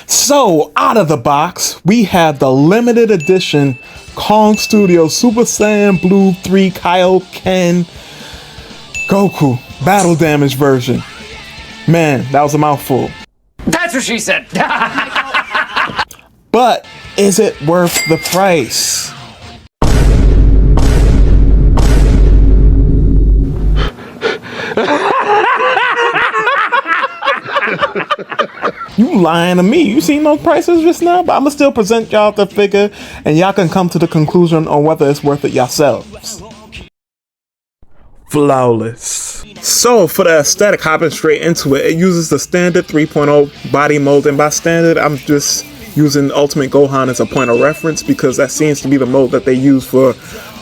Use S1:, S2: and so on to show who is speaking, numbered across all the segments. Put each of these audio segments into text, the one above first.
S1: So, out of the box, we have the limited edition Kong Studio Super Saiyan Blue 3 KaioKen Goku Battle Damage version. Man, that was a mouthful.
S2: That's what she said.
S1: But is it worth the price? You lying to me. You seen those prices just now? But I'ma still present y'all the figure and y'all can come to the conclusion on whether it's worth it yourselves. Flawless. So for the aesthetic, hopping straight into it, it uses the standard 3.0 body mold, and by standard I'm just using Ultimate Gohan as a point of reference because that seems to be the mold that they use for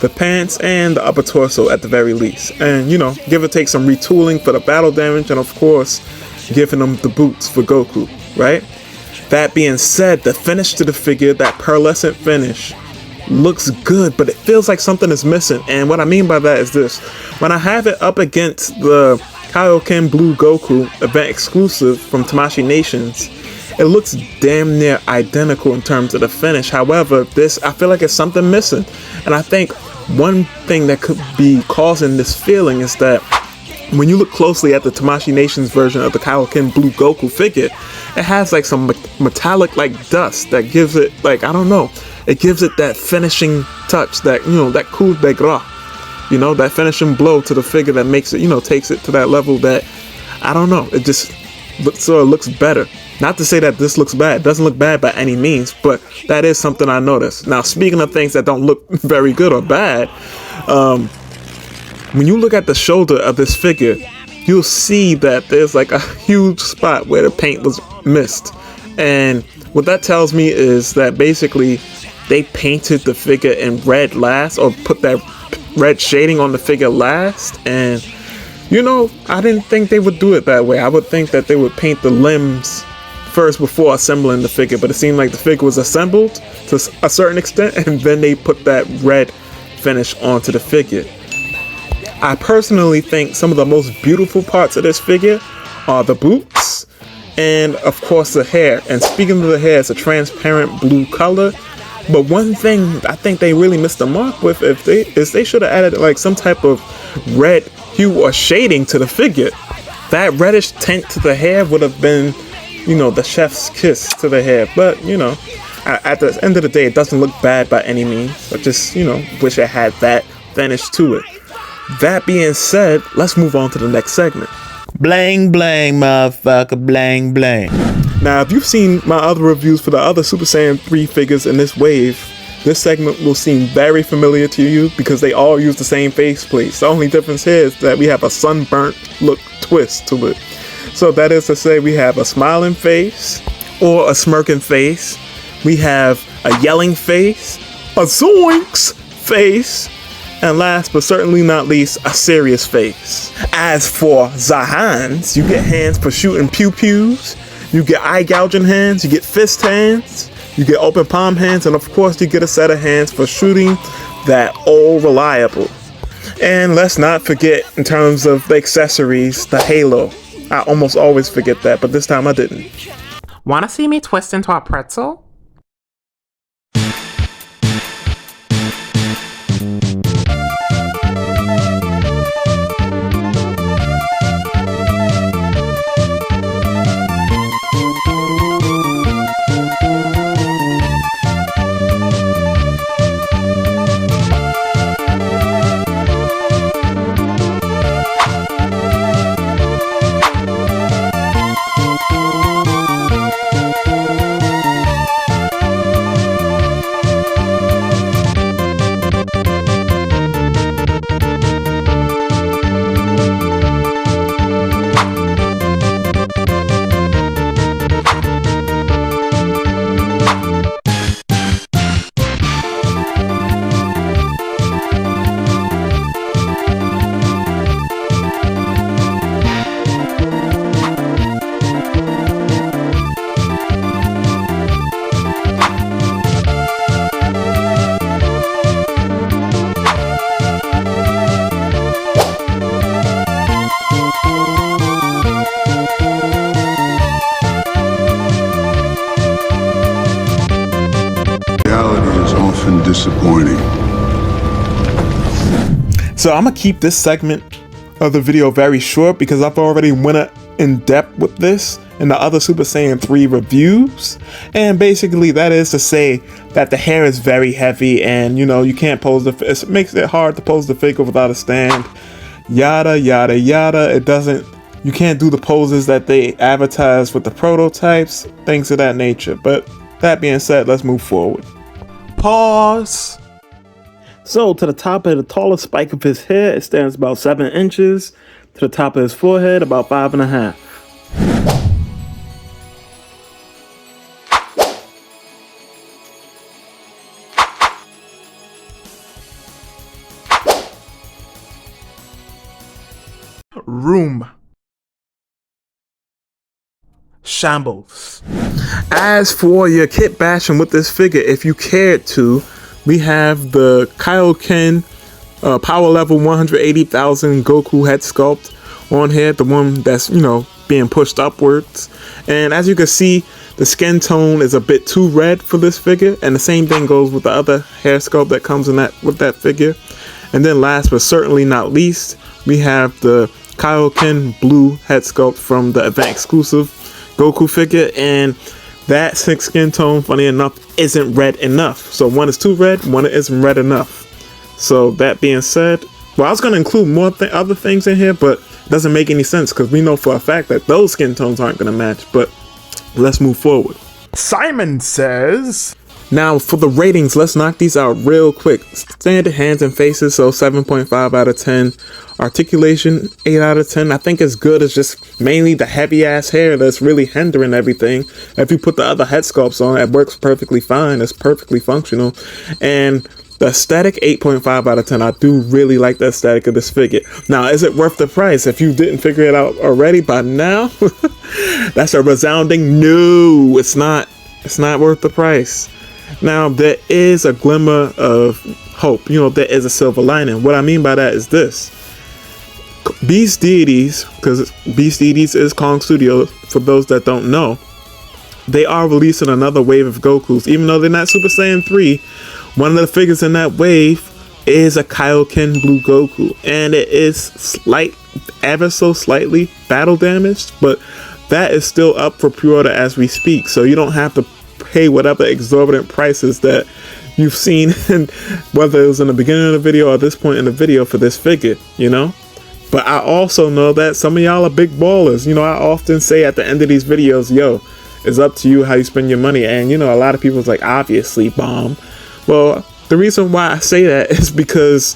S1: the pants and the upper torso at the very least. And you know, give or take some retooling for the battle damage, and of course giving them the boots for Goku, right? That being said, the finish to the figure, that pearlescent finish, looks good, but it feels like something is missing. And what I mean by that is this: when I have it up against the KaioKen Blue Goku event exclusive from Tamashii Nations, it looks damn near identical in terms of the finish. However, this, I feel like it's something missing. And I think one thing that could be causing this feeling is that when you look closely at the Tamashii Nations version of the KaioKen Blue Goku figure, it has like some metallic like dust that gives it, like, I don't know, it gives it that finishing touch, that, you know, that coup de grace, you know, that finishing blow to the figure that makes it, you know, takes it to that level that, I don't know, it just looks better. Not to say that this looks bad, it doesn't look bad by any means, but that is something I noticed. Now, speaking of things that don't look very good or bad, when you look at the shoulder of this figure, you'll see that there's like a huge spot where the paint was missed. And what that tells me is that basically they painted the figure in red last, or put that red shading on the figure last. And you know, I didn't think they would do it that way. I would think that they would paint the limbs first before assembling the figure, but it seemed like the figure was assembled to a certain extent and then they put that red finish onto the figure. I personally think some of the most beautiful parts of this figure are the boots and of course the hair. And speaking of the hair, it's a transparent blue color. But one thing I think they really missed the mark with is they should have added like some type of red hue or shading to the figure. That reddish tint to the hair would have been, you know, the chef's kiss to the hair. But you know, at the end of the day, it doesn't look bad by any means. But just, you know, wish it had that finish to it. That being said, let's move on to the next segment.
S3: Blang blang, motherfucker, blang blang.
S1: Now, if you've seen my other reviews for the other Super Saiyan 3 figures in this wave, this segment will seem very familiar to you because they all use the same faceplate. The only difference here is that we have a sunburnt look twist to it. So that is to say, we have a smiling face or a smirking face. We have a yelling face, a zoinks face, and last but certainly not least, a serious face. As for the hands, you get hands for shooting pew-pews, you get eye gouging hands, you get fist hands, you get open palm hands, and of course you get a set of hands for shooting that old reliable. And let's not forget, in terms of the accessories, the halo. I almost always forget that, but this time I didn't.
S4: Wanna see me twist into a pretzel?
S2: disappointing.
S1: So I'm gonna keep this segment of the video very short because I've already went in depth with this in the other Super Saiyan 3 reviews, and basically that is to say that the hair is very heavy, and you know, you can't pose it makes it hard to pose the figure without a stand, yada yada yada. You can't do the poses that they advertise with the prototypes, things of that nature. But that being said, let's move forward.
S4: Pause.
S1: So to the top of the tallest spike of his hair, it stands about 7 inches. To the top of his forehead, about 5.5.
S4: Room. Shambles.
S1: As for your kit bashing with this figure, if you cared to, we have the KaioKen power level 180,000 Goku head sculpt on here, the one that's, you know, being pushed upwards. And as you can see, the skin tone is a bit too red for this figure, and the same thing goes with the other hair sculpt that comes in with that figure. And then last but certainly not least, we have the KaioKen blue head sculpt from the event exclusive Goku figure, and that skin tone, funny enough, isn't red enough. So one is too red, one isn't red enough. So that being said, well, I was going to include more other things in here, but it doesn't make any sense because we know for a fact that those skin tones aren't going to match. But let's move forward.
S4: Simon says,
S1: now for the ratings, let's knock these out real quick. Standard hands and faces, so 7.5 out of 10. Articulation, 8 out of 10. I think it's good. It's just mainly the heavy ass hair that's really hindering everything. If you put the other head sculpts on, it works perfectly fine. It's perfectly functional. And the aesthetic, 8.5 out of 10. I do really like the aesthetic of this figure. Now, is it worth the price? If you didn't figure it out already by now, that's a resounding no. It's not worth the price. Now, there is a glimmer of hope. You know, there is a silver lining. What I mean by that is this. Beast Deities, because Beast Deities is Kong Studio, for those that don't know, they are releasing another wave of Gokus. Even though they're not Super Saiyan 3, one of the figures in that wave is a Kaioken Blue Goku. And it is ever so slightly battle damaged, but that is still up for pre-order as we speak. So you don't have to pay whatever exorbitant prices that you've seen, whether it was in the beginning of the video or this point in the video for this figure, you know? But I also know that some of y'all are big ballers. You know, I often say at the end of these videos, yo, it's up to you how you spend your money. And, you know, a lot of people's like, obviously, Bomb. Well, the reason why I say that is because,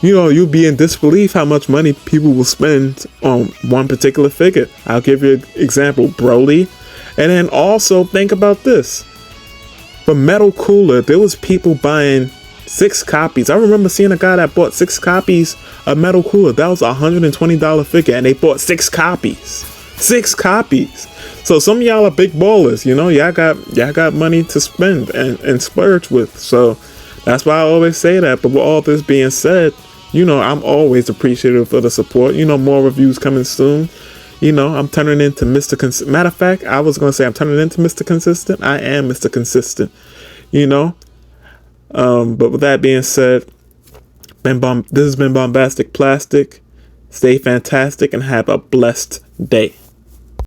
S1: you know, you'll be in disbelief how much money people will spend on one particular figure. I'll give you an example, Broly. And then also think about this. For Metal Cooler, there was people buying 6 copies. I remember seeing a guy that bought 6 copies of Metal Cooler. That was a $120 figure, and they bought 6 copies. 6 copies. So some of y'all are big ballers, you know. Y'all got money to spend and splurge with. So that's why I always say that. But with all this being said, you know, I'm always appreciative for the support. You know, more reviews coming soon. You know, I'm turning into Mr. Matter of fact, I was gonna say I'm turning into Mr. Consistent. I am Mr. Consistent. You know. But with that being said, this has been Bombastic Plastic. Stay fantastic and have a blessed day.